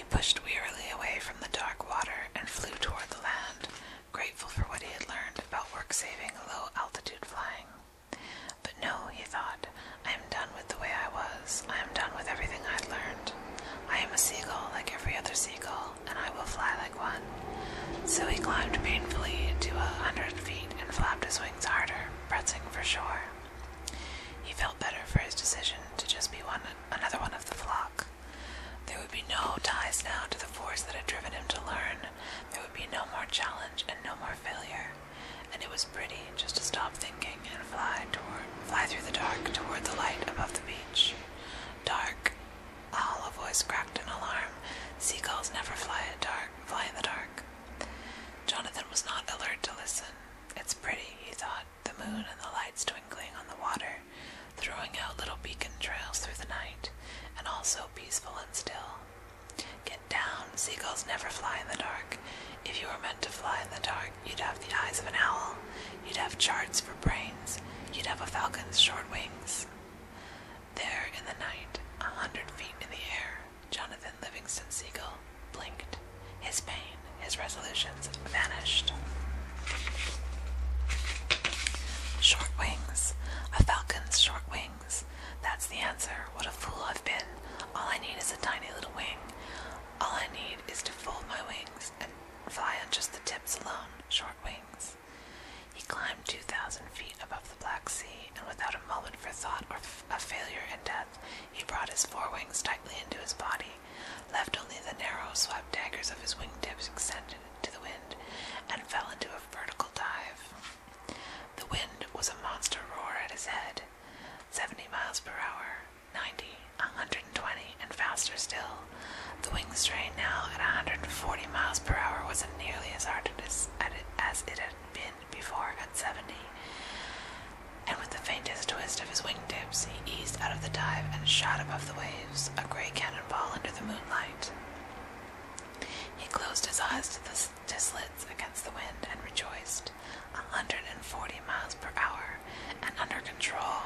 pushed wearily away from the dark water and flew toward the land, grateful for what he had learned about work-saving low-altitude flying. But no, he thought, I am done with the way I was. I am done with everything I'd learned. I am a seagull like every other seagull, and I will fly like one. So he climbed painfully to 100 feet and flapped his wings harder, pressing for shore. He felt better for his decision to just be another one of the flock. There would be no ties now to the force that had driven him to learn. There would be no more challenge and no more failure. And it was pretty just to stop thinking and fly through the dark toward the light above the beach. Dark. A hollow voice cracked in alarm. Seagulls never fly in the dark. Jonathan was not alert to listen. It's pretty, he thought, the moon and the lights twinkling on the water, throwing out little beacon trails through the night, and also peaceful and still. Get down, seagulls never fly in the dark. If you were meant to fly in the dark, you'd have the eyes of an owl, you'd have charts for brains, you'd have a falcon's short wings. There in the night, 100 feet in the air, Jonathan Livingston Seagull blinked. His pain, his resolutions vanished. Short wings. A falcon's short wings. That's the answer. What a fool I've been. All I need is a tiny little wing. All I need is to fold my wings and fly on just the tips alone. Short wings. He climbed 2,000 feet above the Black Sea, and without a moment for thought of failure and death, he brought his forewings tightly into his body, left only the narrow swept daggers of his wingtips extended to the wind, and fell into a vertical dive. The wind was a monster roar at his head. 70 miles per hour, 90, 120, and faster still. The wing strain now at 140 miles per hour wasn't nearly as hard as it had been before at 70. And with the faintest twist of his wingtips, he eased out of the dive and shot above the waves, a gray cannonball under the moonlight. He closed his eyes to slits against the wind and rejoiced. 140 miles per hour, and under control.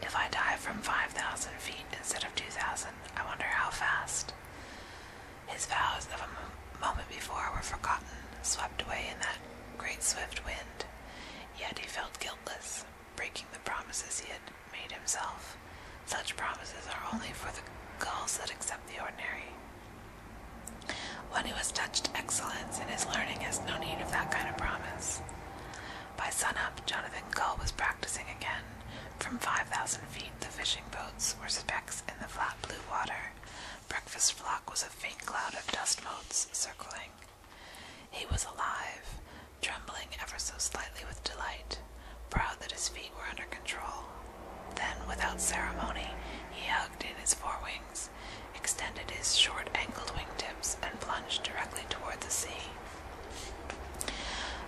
If I dive from 5,000 feet instead of 2,000, I wonder how fast. His vows of a moment before were forgotten, swept away in that great swift wind. Yet he felt guiltless, breaking the promises he had made himself. Such promises are only for the gulls that accept the ordinary. One who has touched excellence in his learning has no need of that kind of promise. By sunup, Jonathan Gull was practicing again. From 5,000 feet, the fishing boats were specks in the flat blue water. Breakfast flock was a faint cloud of dust motes circling. He was alive, trembling ever so slightly with delight, proud that his feet were under control. Then, without ceremony, he hugged in his forewings, extended his short-angled wingtips, and plunged directly toward the sea.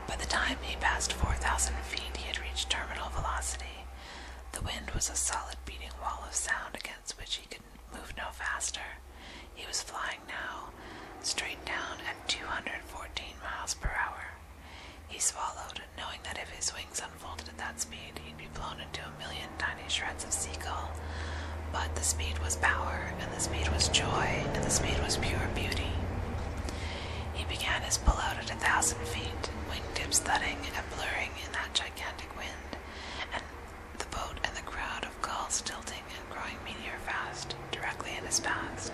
By the time he passed 4,000 feet, he had reached terminal velocity. The wind was a solid beating wall of sound against which he could move no faster. He was flying now, straight down at 214 miles per hour. He swallowed, knowing that if his wings unfolded at that speed, he'd be blown into a million tiny shreds of seagull. But the speed was power, and the speed was joy, and the speed was pure beauty. He began his pullout at 1,000 feet, wingtips thudding and blurring in that gigantic wind, and the boat and the crowd of gulls tilting and growing meteor fast, directly in his path.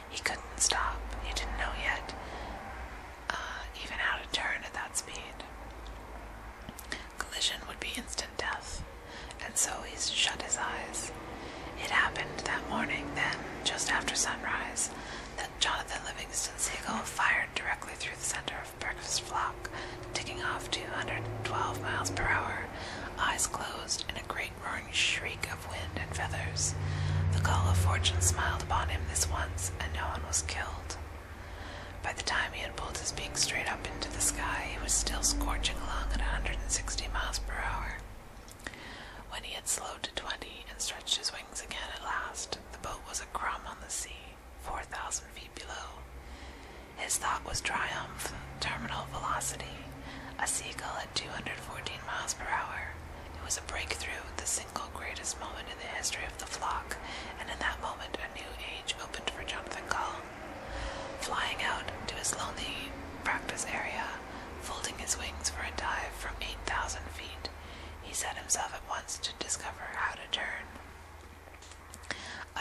He couldn't stop. He didn't know yet even how to turn at that speed. Collision would be instant death, and so he shut his eyes. It happened that morning, then, just after sunrise, that Jonathan Livingston Seagull fired directly through the center of Breakfast Flock, ticking off 212 miles per hour, eyes closed in a great roaring shriek of wind and feathers. The gull of fortune smiled upon him this once, and no one was killed. By the time he had pulled his beak straight up into the sky, he was still scorching along at 160 miles per hour. When he had slowed to 20 and stretched his wings again at last, the boat was a crumb on the sea, 4,000 feet below. His thought was triumph, terminal velocity, a seagull at 214 miles per hour. It was a breakthrough, the single greatest moment in the history of the flock, and in that moment a new age opened for Jonathan Gull.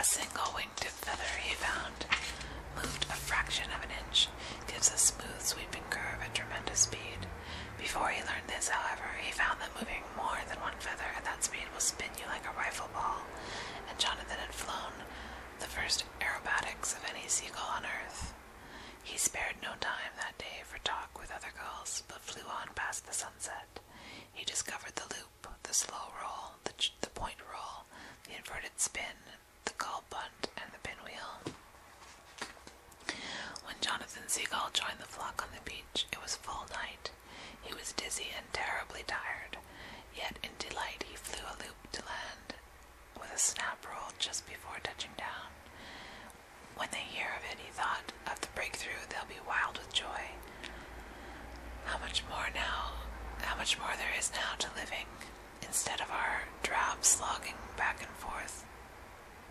A single wingtip feather he found moved a fraction of an inch, gives a smooth sweeping curve at tremendous speed. Before he learned this, however, he found that moving more than one feather at that speed will spin you like a rifle ball, and Jonathan had flown the first aerobatics of any seagull on earth. He spared no time that day for talk with other gulls, but flew on past the sunset. He discovered the loop, the slow roll, the point roll, the inverted spin, the gull bunt, and the pinwheel. When Jonathan Seagull joined the flock on the beach, it was full night. He was dizzy and terribly tired, yet in delight he flew a loop to land with a snap roll just before touching down. When they hear of it, he thought, of the breakthrough, they'll be wild with joy. How much more there is now to living, instead of our drab slogging back and forth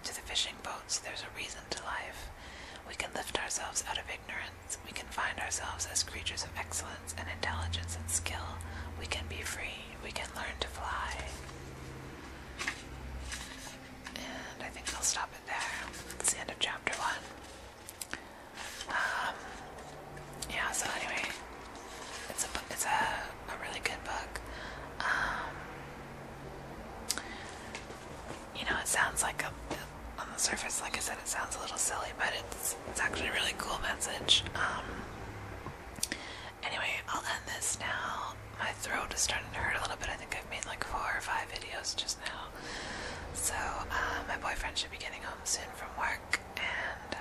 to the fishing boats. There's a reason to life. We can lift ourselves out of ignorance. We can find ourselves as creatures of excellence and intelligence and skill. We can be free. We can learn to fly. And I think I'll stop it there. It's the end of chapter 1. Yeah, so anyway, it's a really good book. It sounds like on the surface, like I said, it sounds a little silly, but it's actually a really cool message. Anyway, I'll end this now. My throat is starting to hurt a little bit. I think I've made like 4 or 5 videos just now. So, my boyfriend should be getting home soon from work, and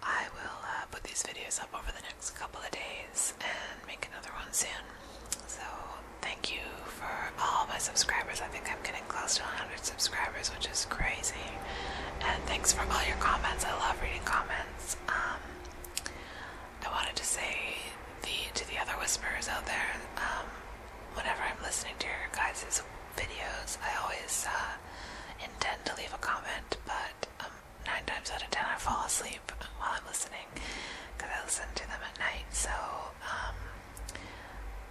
I will put these videos up over the next couple of days and make another one soon. So, thank you for all my subscribers. I think I'm getting close to 100 subscribers, which is crazy. And thanks for all your comments. I love reading comments. I wanted to say to the other whisperers out there, whenever I'm listening to your guys' videos, I always intend to leave a comment, but 9 times out of 10 I fall asleep while I'm listening, because I listen to them at night. So,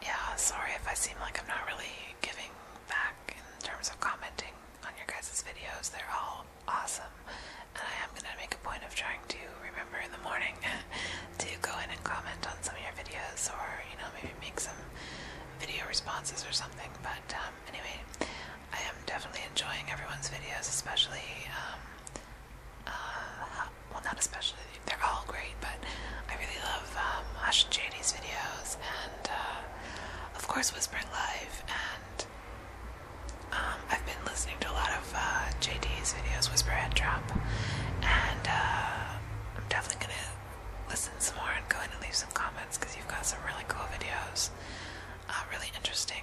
yeah, sorry if I seem like I'm not really giving back in terms of commenting on your guys' videos. They're all awesome, and I am going to make a point of trying to remember in the morning to go in and comment on some of your videos, or, maybe make some video responses or something. But anyway, I am definitely enjoying everyone's videos, especially, well, not especially, they're all great, but I really love Hush and JD's videos, and of course Whispering Live, and I've been listening to a lot of JD's videos, Whisper Head Drop, and I'm definitely going to listen some more and go in and leave some comments, because you've got some really cool videos, really interesting